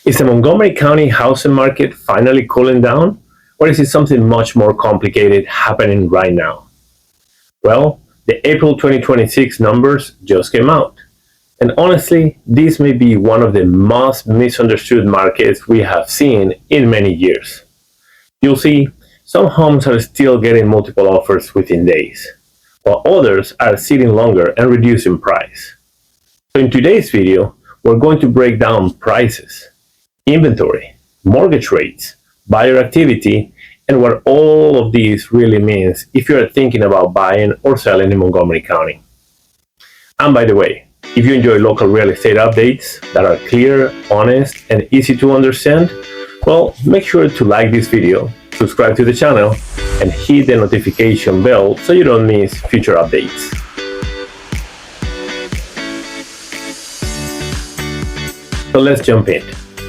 Is the Montgomery County housing market finally cooling down, or is it something much more complicated happening right now? Well, the April 2026 numbers just came out, and honestly, this may be one of the most misunderstood markets we have seen in many years. You'll see, some homes are still getting multiple offers within days, while others are sitting longer and reducing price. So in today's video, we're going to break down prices, inventory, mortgage rates, buyer activity, and what all of these really means if you're thinking about buying or selling in Montgomery County. And by the way, if you enjoy local real estate updates that are clear, honest, and easy to understand, well, make sure to like this video, subscribe to the channel, and hit the notification bell so you don't miss future updates. So let's jump in.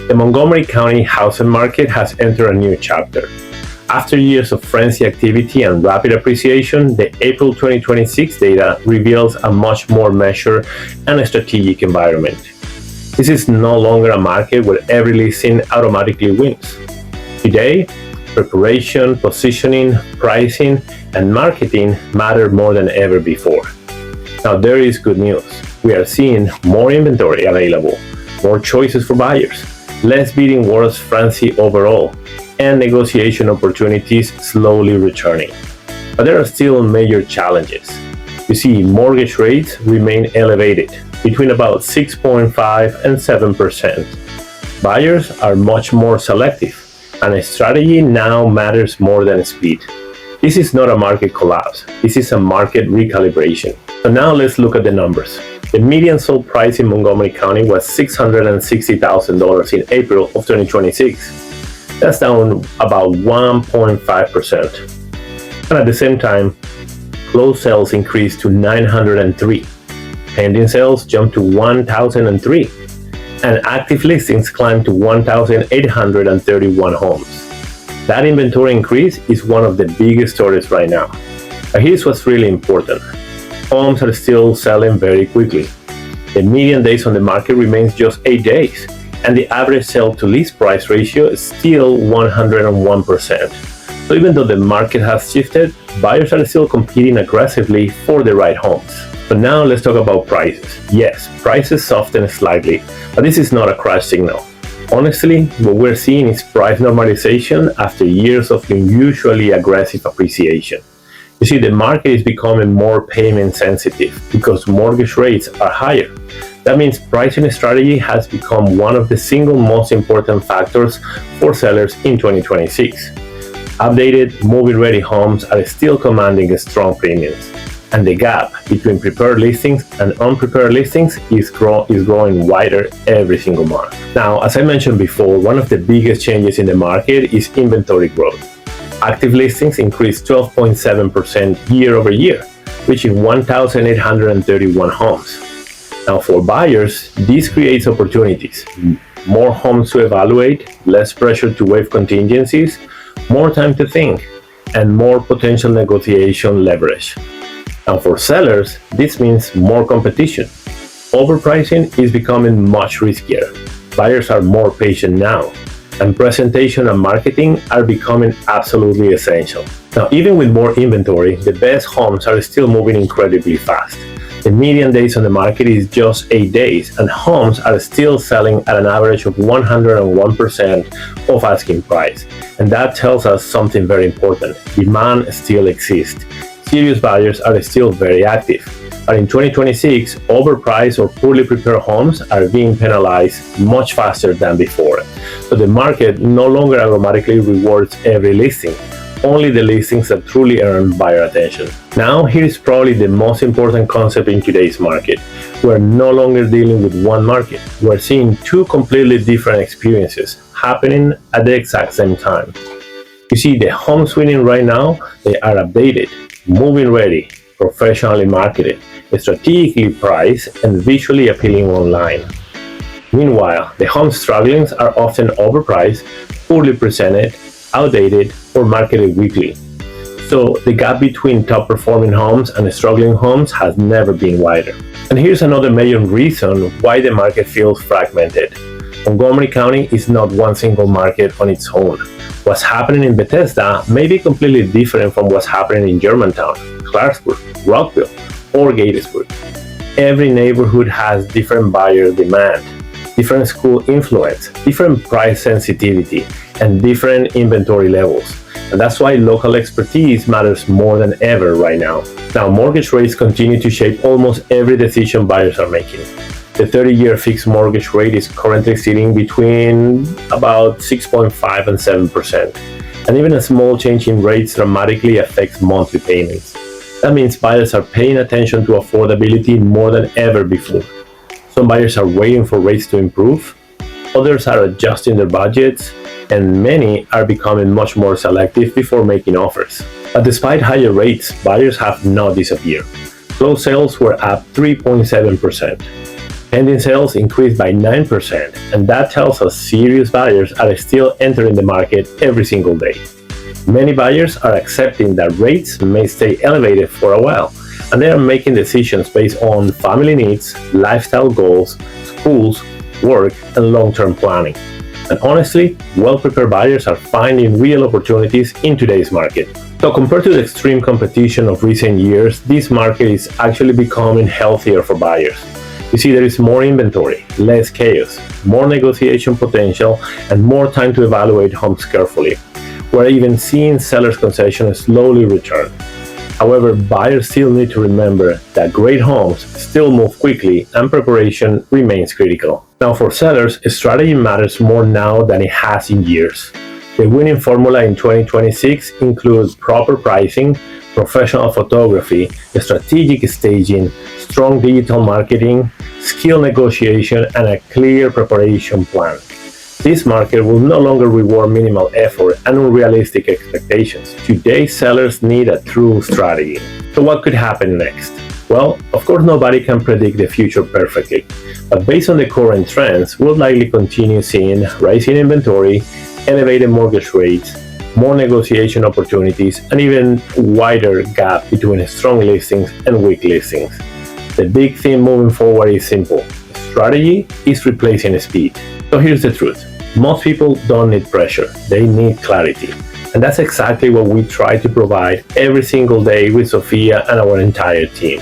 The Montgomery County housing market has entered a new chapter. After years of frenzy activity and rapid appreciation, the April 2026 data reveals a much more measured and strategic environment. This is no longer a market where every listing automatically wins. Today, preparation, positioning, pricing, and marketing matter more than ever before. Now there is good news. We are seeing more inventory available, more choices for buyers, less bidding wars frenzy overall, and negotiation opportunities slowly returning. But there are still major challenges. You see, mortgage rates remain elevated, between about 6.5 and 7%. Buyers are much more selective, and strategy now matters more than speed. This is not a market collapse, this is a market recalibration. So now let's look at the numbers. The median sold price in Montgomery County was $660,000 in April of 2026. That's down about 1.5%. And at the same time, closed sales increased to 903. Pending sales jumped to 1,003. And active listings climbed to 1,831 homes. That inventory increase is one of the biggest stories right now. But here's what's really important. Homes are still selling very quickly. The median days on the market remains just 8 days, and the average sale to list price ratio is still 101%. So even though the market has shifted, buyers are still competing aggressively for the right homes. So now let's talk about prices. Yes, prices softened slightly, but this is not a crash signal. Honestly, what we're seeing is price normalization after years of unusually aggressive appreciation. You see, the market is becoming more payment sensitive because mortgage rates are higher. That means pricing strategy has become one of the single most important factors for sellers in 2026. Updated, move-in-ready homes are still commanding strong premiums, and the gap between prepared listings and unprepared listings is growing wider every single month. Now, as I mentioned before, one of the biggest changes in the market is inventory growth. Active listings increased 12.7% year over year, reaching 1,831 homes. Now for buyers, this creates opportunities. More homes to evaluate, less pressure to waive contingencies, more time to think, and more potential negotiation leverage. Now for sellers, this means more competition. Overpricing is becoming much riskier. Buyers are more patient now, and presentation and marketing are becoming absolutely essential. Now, even with more inventory, the best homes are still moving incredibly fast. The median days on the market is just 8 days, and homes are still selling at an average of 101% of asking price. And that tells us something very important. Demand still exists. Serious buyers are still very active. But in 2026, overpriced or poorly prepared homes are being penalized much faster than before. So the market no longer automatically rewards every listing, only the listings that truly earn buyer attention. Now, here is probably the most important concept in today's market. We're no longer dealing with one market. We're seeing two completely different experiences happening at the exact same time. You see, the homes winning right now, they are updated, move-in ready, professionally marketed, strategically priced, and visually appealing online. Meanwhile, the homes struggling are often overpriced, poorly presented, outdated, or marketed weakly. So the gap between top performing homes and struggling homes has never been wider. And here's another major reason why the market feels fragmented. Montgomery County is not one single market on its own. What's happening in Bethesda may be completely different from what's happening in Germantown, Clarksburg, Rockville, or Gettysburg. Every neighborhood has different buyer demand, different school influence, different price sensitivity, and different inventory levels. And that's why local expertise matters more than ever right now. Now, mortgage rates continue to shape almost every decision buyers are making. The 30-year fixed mortgage rate is currently sitting between about 6.5 and 7%. And even a small change in rates dramatically affects monthly payments. That means buyers are paying attention to affordability more than ever before. Some buyers are waiting for rates to improve, others are adjusting their budgets, and many are becoming much more selective before making offers. But despite higher rates, buyers have not disappeared. Closed sales were up 3.7%. Pending sales increased by 9%, and that tells us serious buyers are still entering the market every single day. Many buyers are accepting that rates may stay elevated for a while, and they are making decisions based on family needs, lifestyle goals, schools, work, and long-term planning. And honestly, well-prepared buyers are finding real opportunities in today's market. So compared to the extreme competition of recent years, this market is actually becoming healthier for buyers. You see, there is more inventory, less chaos, more negotiation potential, and more time to evaluate homes carefully. We're even seeing sellers' concessions slowly return. However, buyers still need to remember that great homes still move quickly and preparation remains critical. Now, for sellers, strategy matters more now than it has in years. The winning formula in 2026 includes proper pricing, professional photography, strategic staging, strong digital marketing, skill negotiation, and a clear preparation plan. This market will no longer reward minimal effort and unrealistic expectations. Today's sellers need a true strategy. So what could happen next? Well, of course nobody can predict the future perfectly, but based on the current trends, we'll likely continue seeing rising inventory, elevated mortgage rates, more negotiation opportunities, and even wider gap between strong listings and weak listings. The big theme moving forward is simple. Strategy is replacing speed. So here's the truth. Most people don't need pressure, they need clarity. And that's exactly what we try to provide every single day with Sofia and our entire team.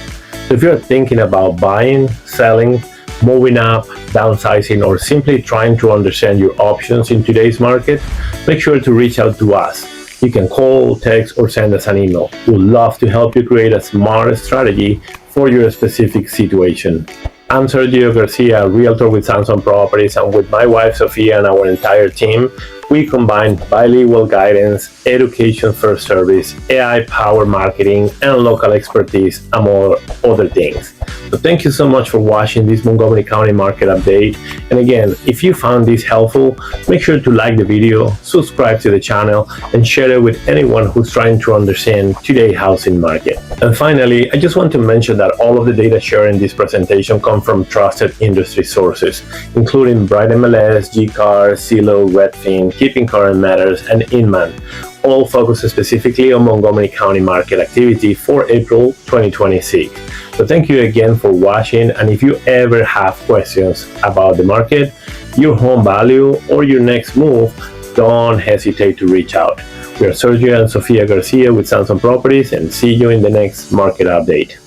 So if you're thinking about buying, selling, moving up, downsizing, or simply trying to understand your options in today's market, make sure to reach out to us. You can call, text, or send us an email. We'd love to help you create a smart strategy for your specific situation. I'm Sergio Garcia, realtor with Samson Properties, and with my wife Sofia and our entire team, we combine bilingual guidance, education-first service, AI-powered marketing, and local expertise, among other things. So thank you so much for watching this Montgomery County market update. And again, if you found this helpful, make sure to like the video, subscribe to the channel, and share it with anyone who's trying to understand today's housing market. And finally, I just want to mention that all of the data shared in this presentation come from trusted industry sources, including Bright MLS, GCAR, Zillow, Redfin, Keeping Current Matters, and Inman, all focused specifically on Montgomery County market activity for April 2026. So thank you again for watching, and if you ever have questions about the market, your home value, or your next move, don't hesitate to reach out. We are Sergio and Sofia Garcia with Samson Properties, and see you in the next market update.